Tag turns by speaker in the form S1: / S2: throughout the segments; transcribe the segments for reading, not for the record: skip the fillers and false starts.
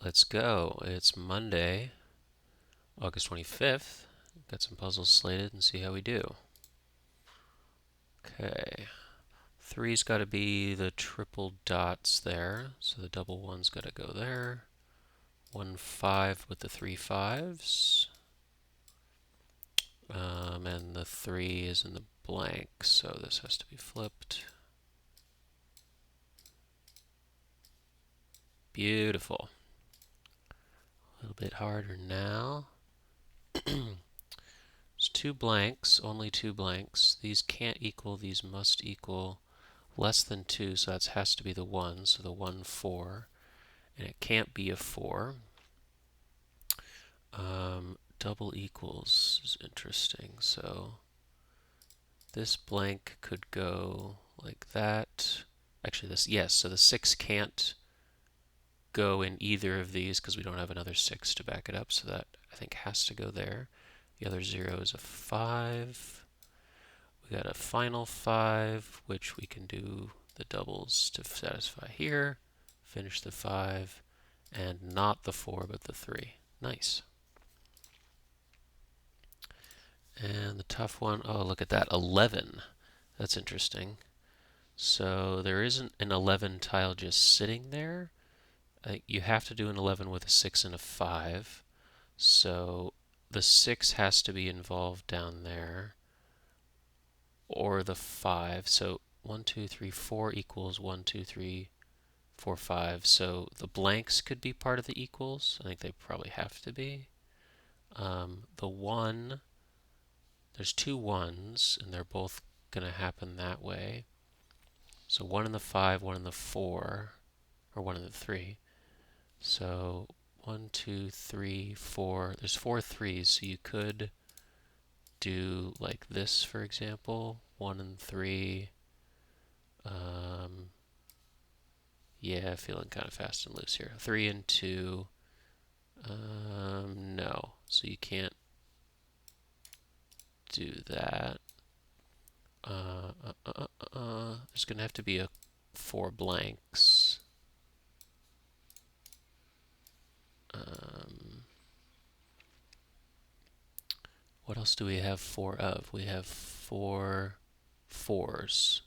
S1: Let's go. It's Monday, August 25th. Got some puzzles slated and see how we do. Okay. Three's got to be the triple dots there. So the double one's got to go there. 1 5 with the 3 5s. And the 3 is in the blank, so this has to be flipped. Beautiful. A little bit harder now. It's two blanks, only two blanks. These can't equal, these must equal less than 2, so that has to be the 1, so the 1, 4. And it can't be a 4. Double equals is interesting, so this blank could go like that. Actually, this, yes, so the 6 can't go in either of these because we don't have another 6 to back it up, so that I think has to go there. The other 0 is a 5. We got a final 5, which we can do the doubles to satisfy here. Finish the 5, and not the 4, but the 3. Nice. And the tough one, oh, look at that, 11. That's interesting. So there isn't an 11 tile just sitting there. You have to do an 11 with a 6 and a 5. So the 6 has to be involved down there, or the 5. So 1, 2, 3, 4 equals 1, 2, 3, 4, 5. So the blanks could be part of the equals. I think they probably have to be. The 1, there's two 1s, and they're both going to happen that way. So 1 in the 5, 1 in the 4, or 1 in the 3. So 1, 2, 3, 4. There's 4 3s, so you could do like this, for example. 1 and 3. Yeah, feeling kind of fast and loose here. 3 and 2. No, so you can't do that. There's going to have to be a 4 blanks. What else do we have 4 of? We have 4 4s.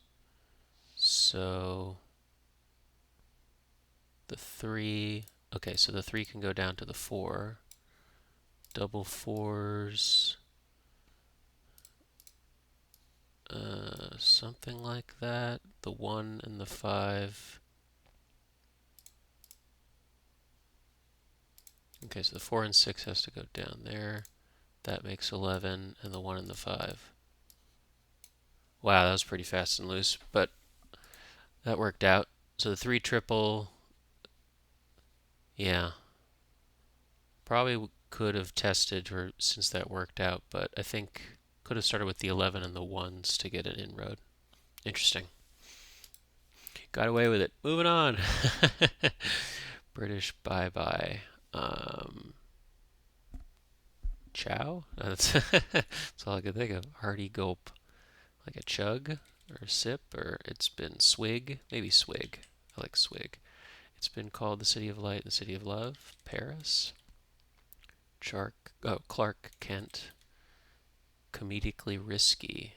S1: So the 3, okay, so the 3 can go down to the 4. Double 4s, something like that. The 1 and the 5. Okay, so the 4 and 6 has to go down there. That makes 11, and the 1 and the 5. Wow, that was pretty fast and loose, but that worked out. So the 3 triple, yeah, probably could have tested her since that worked out, but I think could have started with the 11 and the 1s to get an inroad. Interesting. Got away with it. Moving on. British bye-bye. Chow? That's all I could think of. Hearty gulp. Like a chug or a sip, or it's been swig. Maybe swig. I like swig. It's been called the City of Light and the City of Love. Paris. Clark Kent. Comedically risky.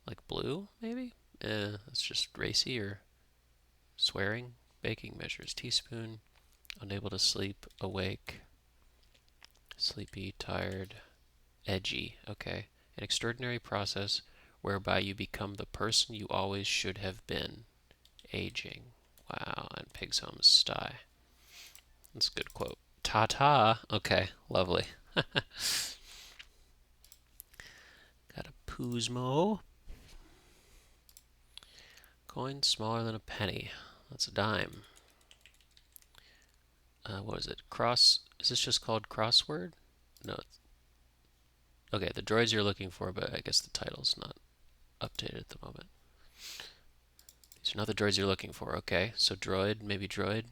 S1: Like blue, maybe? That's just racy or swearing. Baking measures. Teaspoon. Unable to sleep. Awake. Sleepy. Tired. Edgy. Okay. An extraordinary process whereby you become the person you always should have been. Aging. Wow. And Pig's Home Sty. That's a good quote. Ta-ta. Okay. Lovely. Got a Poosmo. Coin smaller than a penny. That's a dime. What is it? Is this just called crossword? No. Okay, the droids you're looking for, but I guess the title's not updated at the moment. These are not the droids you're looking for. Okay, so droid, maybe droid.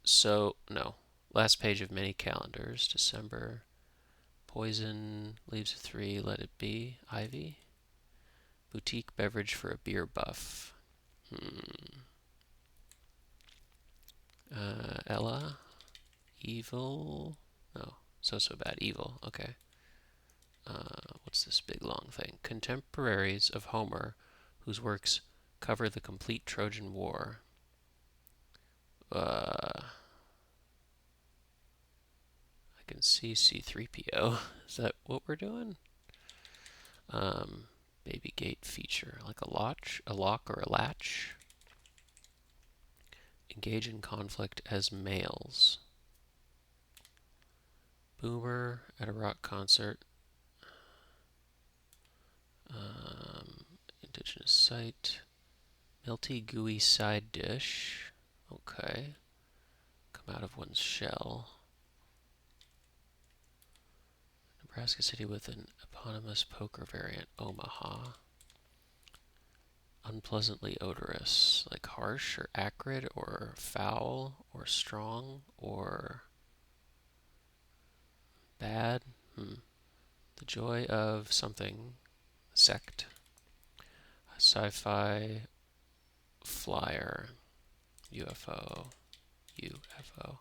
S1: So, no. Last page of many calendars. December. Poison, leaves of 3, let it be. Ivy. Boutique beverage for a beer buff. Ella. Evil. Oh, so bad. Evil. Okay. What's this big long thing? Contemporaries of Homer, whose works cover the complete Trojan War. I can see C3PO. Is that what we're doing? Baby gate feature, like a lock or a latch. Engage in conflict as males. Boomer at a rock concert. Indigenous site. Melty gooey side dish. Okay. Come out of one's shell. Nebraska city with an eponymous poker variant. Omaha. Unpleasantly odorous. Like harsh or acrid or foul or strong or bad. The joy of something. Sect. Sci-fi flyer. UFO. UFO.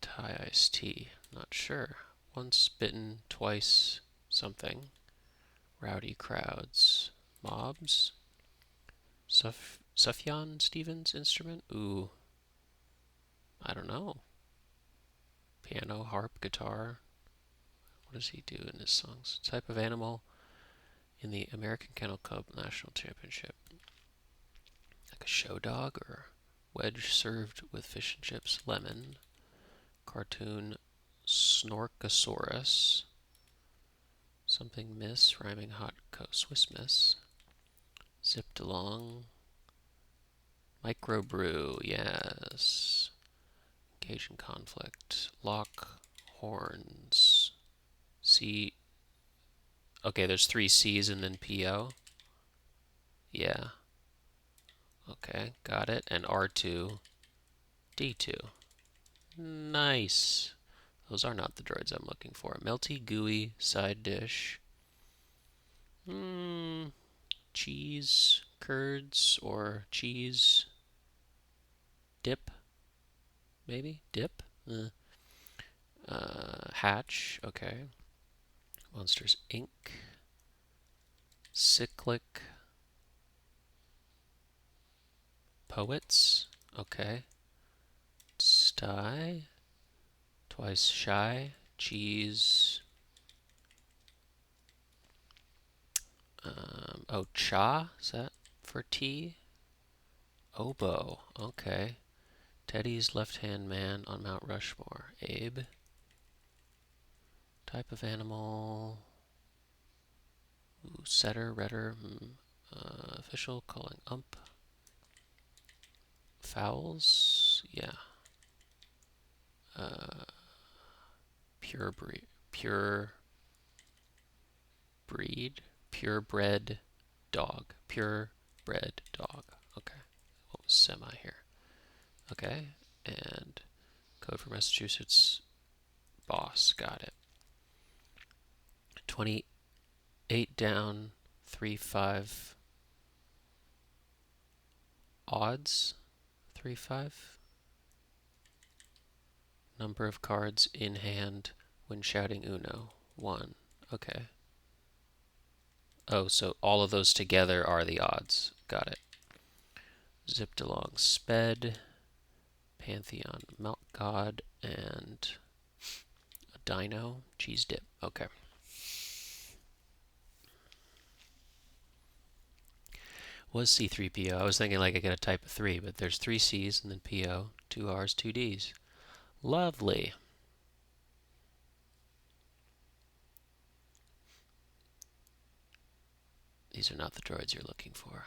S1: Thai iced tea. Not sure. Once bitten, twice something. Rowdy crowds. Mobs. Sufjan Stevens instrument? Ooh. I don't know. Piano, harp, guitar. What does he do in his songs? Type of animal in the American Kennel Club National Championship. Like a show dog or wedge served with fish and chips. Lemon. Cartoon Snorkosaurus. Something miss, rhyming hot Swiss miss. Zipped along. Microbrew, yes. Engage in conflict. Lock horns. C. Okay, there's 3 C's and then PO. Yeah. Okay, got it. And R2, D2. Nice. Those are not the droids I'm looking for. Melty, gooey, side dish. Cheese, curds, or cheese dip, maybe? Dip? Hatch, okay. Monsters Inc. Cyclic. Poets, okay. Sty. Twice shy. Cheese. Oh, cha, is that for tea? Oboe, okay. Teddy's left-hand man on Mount Rushmore. Abe. Type of animal. Ooh, setter, redder. Official calling ump. Fowls. Yeah. Pure breed. Purebred dog. Purebred dog. Okay. What was semi here? Okay. And code for Massachusetts. Boss. Got it. 28 down. 3-5. Odds. 3-5. Number of cards in hand when shouting Uno. 1. Okay. Oh, so all of those together are the odds. Got it. Zipped along. Sped. Pantheon. Milk God. And a dino. Cheese dip. Okay. Was C3PO. I was thinking like I get a type of 3, but there's 3 C's and then PO. 2 R's, 2 D's. Lovely. These are not the droids you're looking for.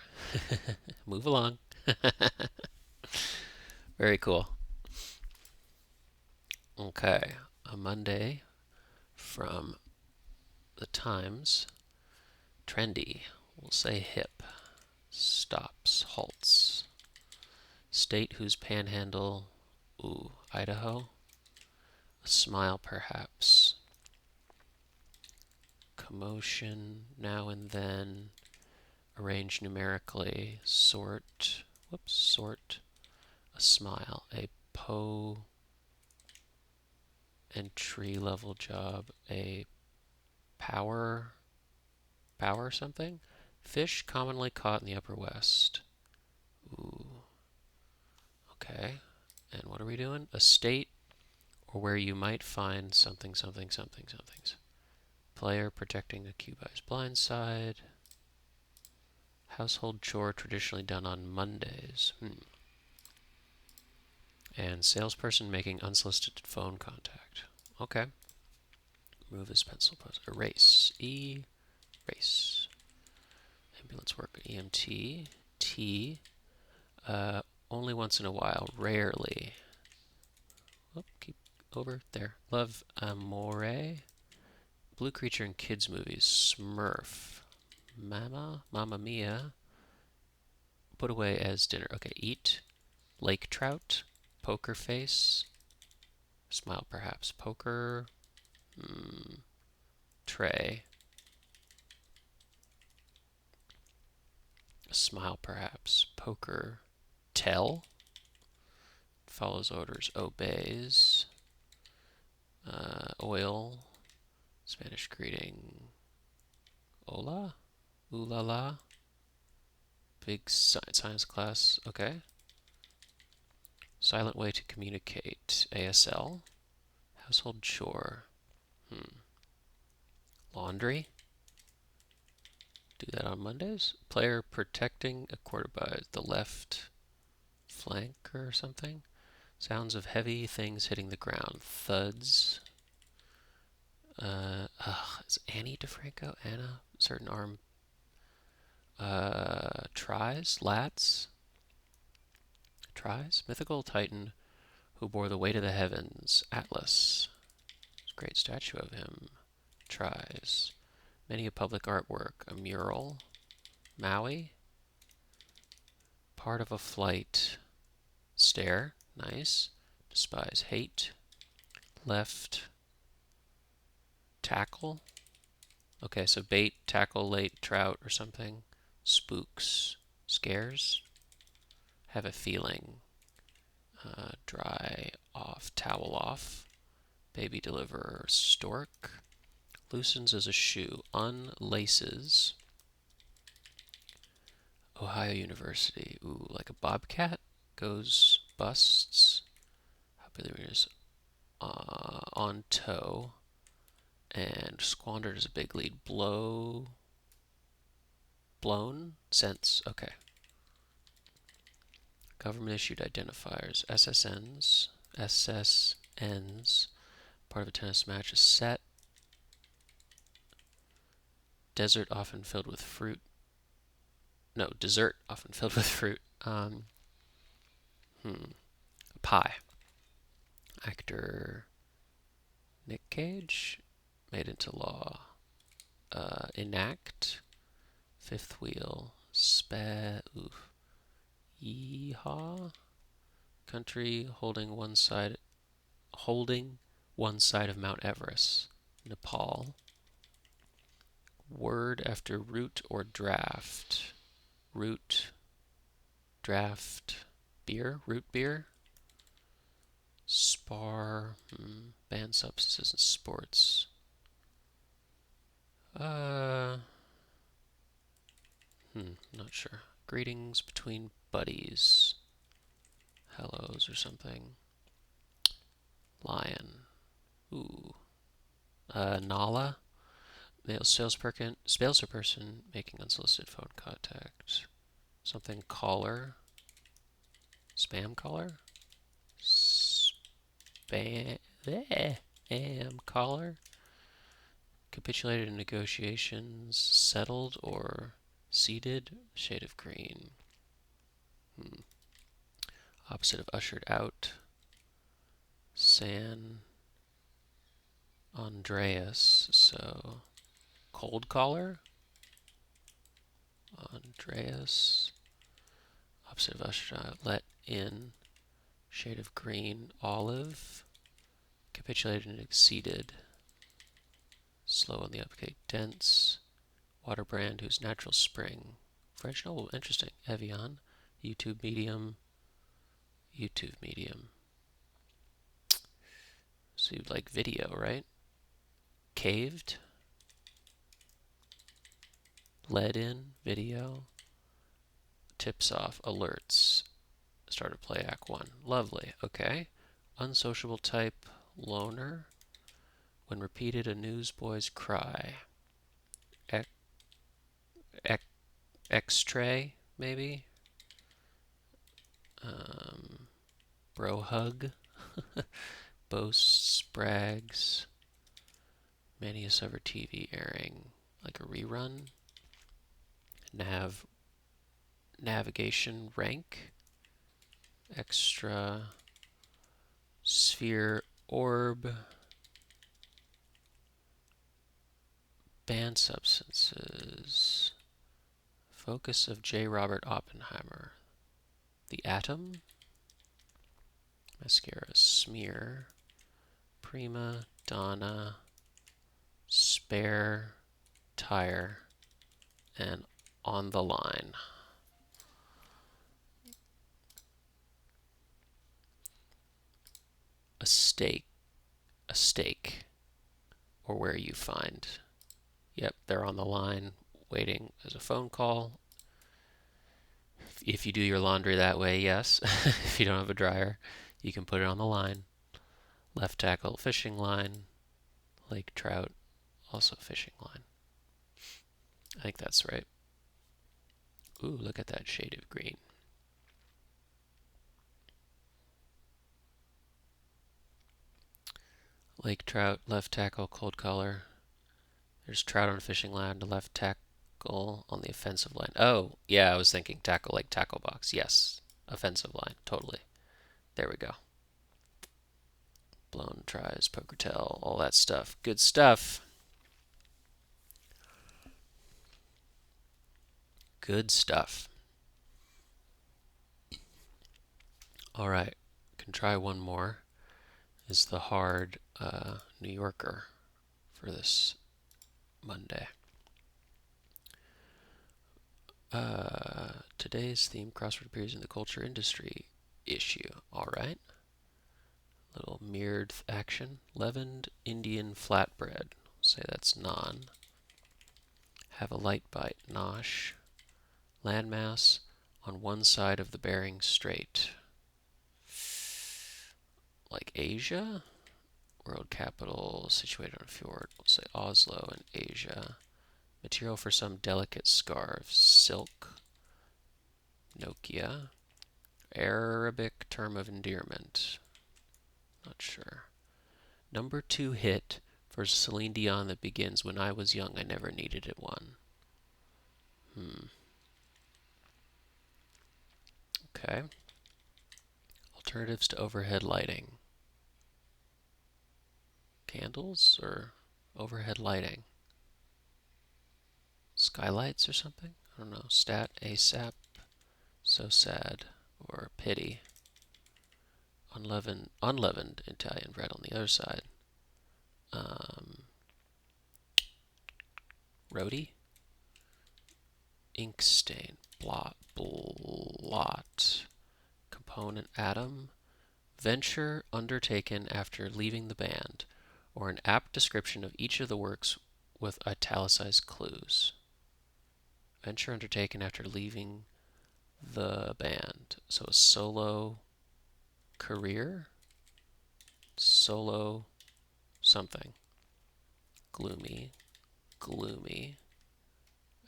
S1: Move along. Very cool. Okay, a Monday from the Times. Trendy. We'll say hip. Stops, halts. State whose panhandle. Ooh, Idaho. A smile, perhaps. Commotion, now and then. Arrange numerically. Sort. Whoops, sort. A smile. A entry level job, a power something. Fish commonly caught in the Upper West. Ooh, okay. And what are we doing? A state or where you might find something, something, something, somethings. Player protecting the cue by his blind side. Household chore traditionally done on Mondays. And salesperson making unsolicited phone contact. Okay. Move his pencil. Erase. Erase. Ambulance worker. EMT. T. Only once in a while. Rarely. Oh, keep over there. Love amore. Blue creature in kids movies. Smurf. Mamma mia. Put away as dinner. Okay, eat. Lake trout. Poker face. Smile perhaps. Poker. Tray. Smile perhaps. Poker. Tell. Follows orders. Obeys. Oil. Spanish greeting. Hola. Ooh la la. Big science class. Okay. Silent way to communicate. ASL. Household chore. Laundry. Do that on Mondays. Player protecting a quarter by the left flank or something. Sounds of heavy things hitting the ground. Thuds. Is Annie DeFranco? Anna? Certain arm. Tries. Lats. Tries. Mythical Titan who bore the weight of the heavens. Atlas. Great statue of him. Tries. Many a public artwork. A mural. Maui. Part of a flight. Stare. Nice. Despise. Hate. Left. Tackle. Okay, so bait, tackle, late, trout, or something. Spooks. Scares. Have a feeling. Dry off. Towel off. Baby deliverer. Stork. Loosens as a shoe. Unlaces. Ohio University. Ooh, like a bobcat. Goes, busts. How big is on toe. And squandered as a big lead. Blown. Sense. Okay. Government issued identifiers. SSNs. SSNs. Part of a tennis match. A set. Desert often filled with fruit. No, dessert often filled with fruit. Pie. Actor Nick Cage. Made into law. Enact. Fifth wheel. Yeehaw. Country holding one side of Mount Everest. Nepal. Word after root or draft. Root. Draft. Beer. Root beer. Spar. Banned substances in sports. Not sure. Greetings between buddies. Hellos or something. Lion. Ooh. Nala. Male salesperson making unsolicited phone contact. Something caller. Spam caller. Spam caller. Capitulated in negotiations. Settled or seated. Shade of green. Opposite of ushered out. San Andreas. So cold caller. Andreas. Opposite of ushered out. Let in. Shade of green. Olive. Capitulated and exceeded. Slow on the uptake. Dense. Water brand whose natural spring. French novel. Interesting. Evian. YouTube medium. YouTube medium. So you'd like video, right? Caved, let in, video, tips off, alerts, start to play Act 1. Lovely, okay. Unsociable type, loner. When repeated, a newsboy's cry. X-tray, maybe? Bro hug. Boasts, brags. Many a summer TV airing. Like a rerun. Navigation rank. Extra. Sphere orb. Banned substances. Focus of J. Robert Oppenheimer. The atom. Mascara smear. Prima donna. Spare tire. And on the line. A stake. A stake. Or where you find. Yep, they're on the line waiting as a phone call. If you do your laundry that way, yes. If you don't have a dryer, you can put it on the line. Left tackle, fishing line. Lake trout, also fishing line. I think that's right. Ooh, look at that shade of green. Lake trout, left tackle, cold collar. There's trout on a fishing line, the left tackle on the offensive line. Oh, yeah, I was thinking tackle like tackle box. Yes, offensive line, totally. There we go. Blown tries, poker tell, all that stuff. Good stuff. Good stuff. All right, can try one more. Is the hard New Yorker for this Monday. Today's theme, crossword appears in the culture industry issue. All right. Little mirrored action. Leavened Indian flatbread. Say that's non. Have a light bite. Nosh. Landmass on one side of the Bering Strait. Like Asia? World capital situated on a fjord. We'll say Oslo in Asia. Material for some delicate scarves. Silk. Nokia. Arabic term of endearment. Not sure. Number 2 hit for Celine Dion that begins, when I was young, I never needed it one. Okay. Alternatives to overhead lighting. Candles or overhead lighting? Skylights or something? I don't know. Stat, ASAP, so sad, or pity. Unleavened Italian bread on the other side. Rhodey? Ink stain. Blot. Component atom. Venture undertaken after leaving the band, or an apt description of each of the works with italicized clues. Venture undertaken after leaving the band. So a solo career? Solo something. Gloomy.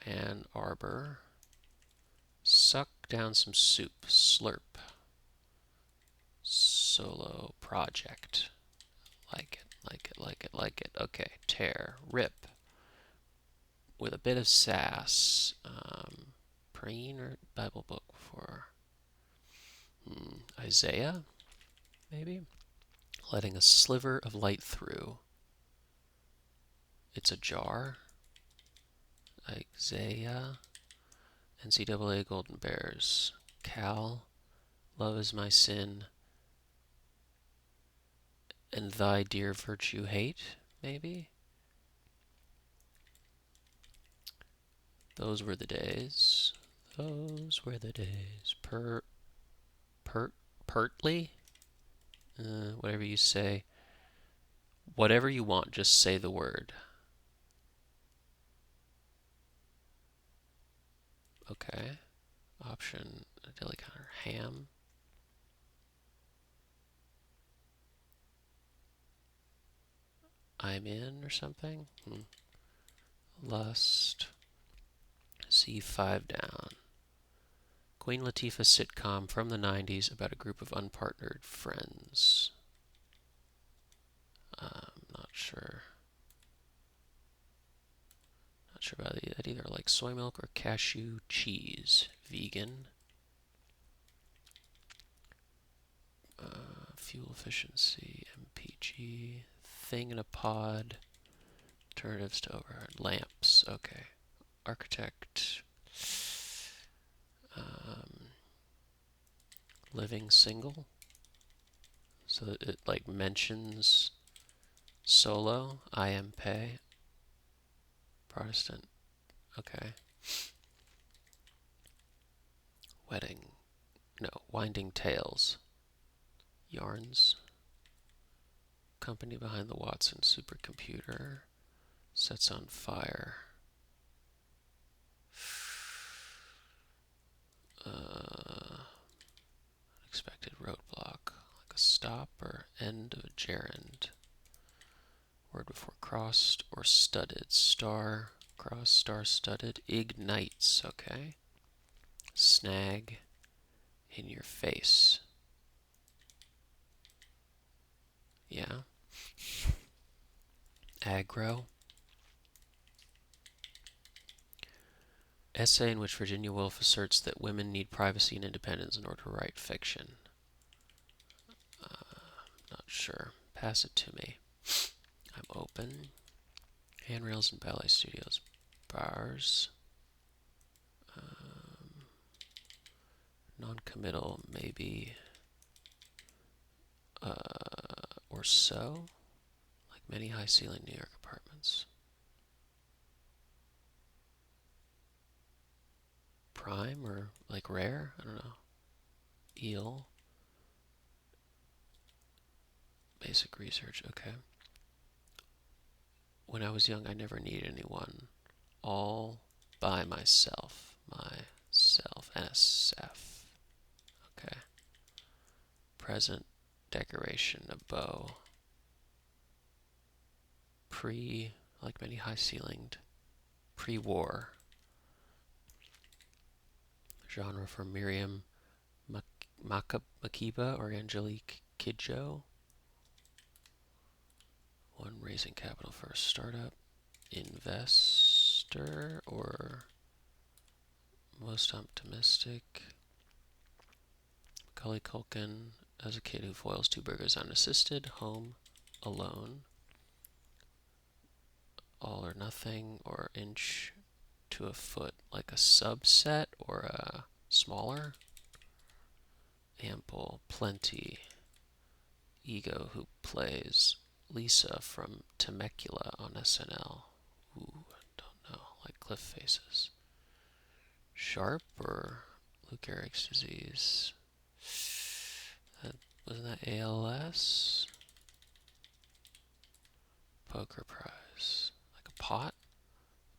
S1: Ann Arbor. Suck down some soup. Slurp. Solo project. Like it. Okay. Tear. Rip. With a bit of sass. Preen or Bible book for Isaiah, maybe? Letting a sliver of light through. It's a jar. Isaiah. NCAA Golden Bears. Cal. Love is my sin. And thy dear virtue hate, maybe? Those were the days. Those were the days. Pertly? Whatever you say. Whatever you want, just say the word. Okay. Option, a deli counter, ham. I'm in or something? Lust. C5 down. Queen Latifah sitcom from the 90s about a group of unpartnered friends. Not sure. Not sure about that either. Like soy milk or cashew cheese. Vegan. Fuel efficiency. MPG. Thing in a pod. Alternatives to overhead. Lamps. Okay. Architect. Living single. So it like mentions solo. I am pay. Protestant. Okay. Wedding. No. Winding tales. Yarns. Company behind the Watson supercomputer. Sets on fire. Unexpected roadblock. Like a stop or end of a gerund. Word before crossed or studded. Star, cross, star, studded. Ignites. Okay. Snag. In your face. Yeah. Aggro. Essay in which Virginia Woolf asserts that women need privacy and independence in order to write fiction. Not sure. Pass it to me. I'm open. Handrails and ballet studios. Bars. Non-committal, maybe. Or so. Like many high-ceiling New York apartments. Prime or like rare? I don't know. Eel. Basic research, okay. When I was young, I never needed anyone. All by myself. Myself. NSF. Okay. Present decoration, a bow. Like many high-ceilinged. Pre-war. Genre for Miriam Makeba or Angelique Kidjo. One raising capital for a startup. Investor or most optimistic. Macaulay Culkin as a kid who foils two burglars unassisted. Home alone. All or nothing or inch to a foot. Like a subset or a smaller. Ample, plenty. Ego who plays Lisa from Temecula on SNL. Ooh, I don't know. Like cliff faces. Sharp or Lou Gehrig's disease? Wasn't that ALS? Poker prize. Like a pot?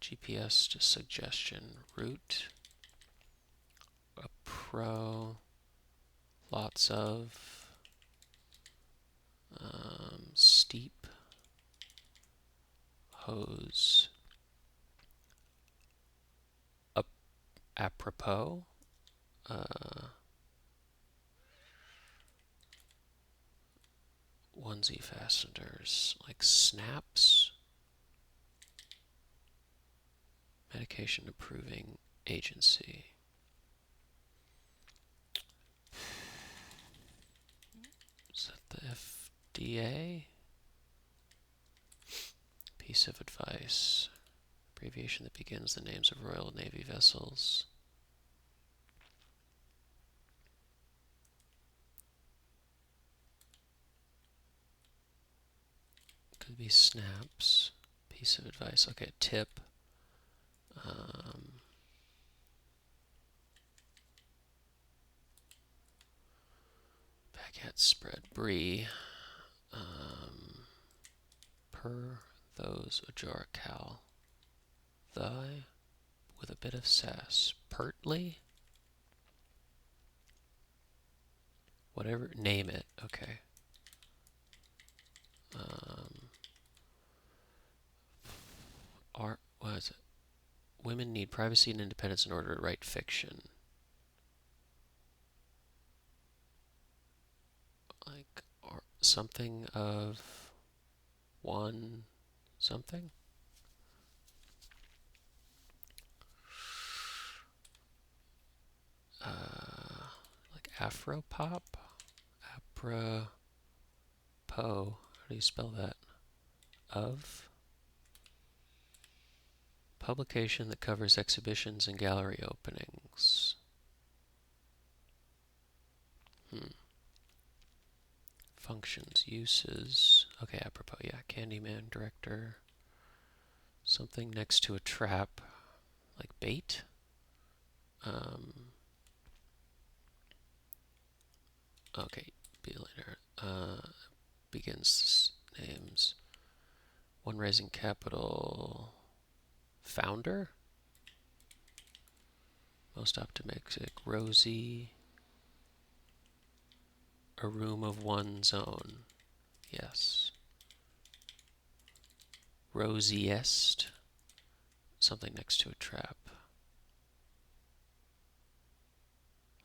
S1: GPS to suggestion. Route. A pro. Lots of. Steep. Hose. Apropos. Onesie fasteners. Like snaps. Medication approving agency. Is that the FDA? Piece of advice. Abbreviation that begins the names of Royal Navy vessels. Could be snaps. Piece of advice. Okay, tip. Baguette spread. Brie. her, those, a jar, Cal, thy, with a bit of sass, pertly, whatever, name it, okay. Art, what is it? Women need privacy and independence in order to write fiction. Like, or something of one something? Like Afro pop? Apropos. How do you spell that? Of? Publication that covers exhibitions and gallery openings. Functions, uses. Okay, apropos, yeah. Candyman, director. Something next to a trap. Like bait? Okay, billionaire. Begins names. One raising capital. Founder? Most optimistic. Rosie. A room of one's own. Yes. Rosiest. Something next to a trap.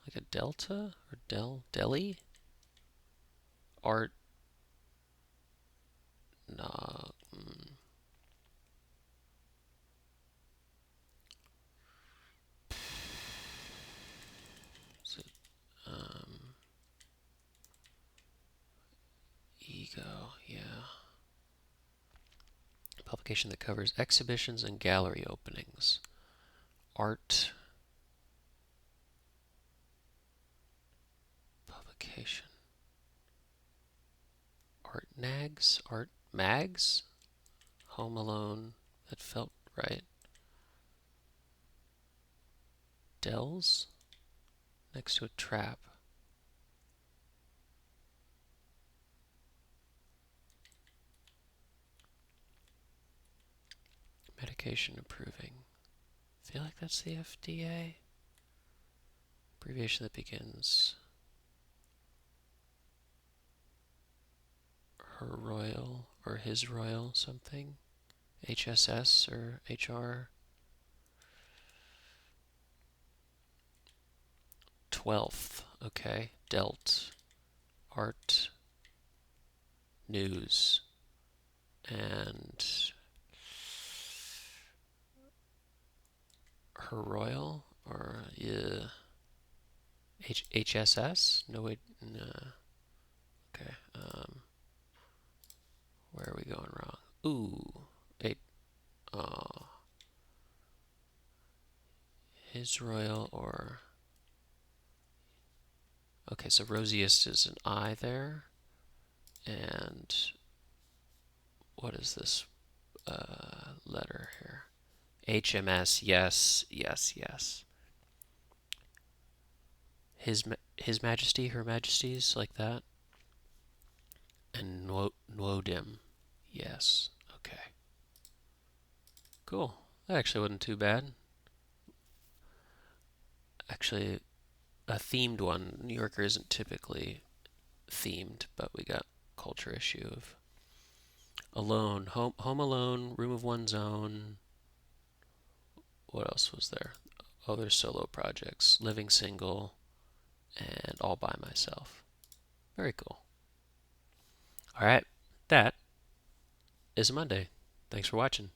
S1: Like a delta? Or deli? Art. Nah. Is it, ego, yeah. Publication that covers exhibitions and gallery openings. Art. Publication. Art nags? Art mags? Home Alone. That felt right. Dells? Next to a trap. Medication approving. I feel like that's the FDA. Abbreviation that begins. Her Royal or His Royal something. HSS or HR. 12th. Okay. Dealt. Art. News. And Her Royal or HSS? No wait. No. Okay. Where are we going wrong? Ooh. His Royal or... Okay, so rosiest is an I there. And what is this letter here? HMS, yes, yes, yes. His Majesty, Her Majesties, like that. And Nwodim, yes. Okay. Cool. That actually wasn't too bad. Actually, a themed one. New Yorker isn't typically themed, but we got culture issue of alone, home alone, room of one's own. What else was there? Other solo projects, living single, and all by myself. Very cool. All right, that is a Monday. Thanks for watching.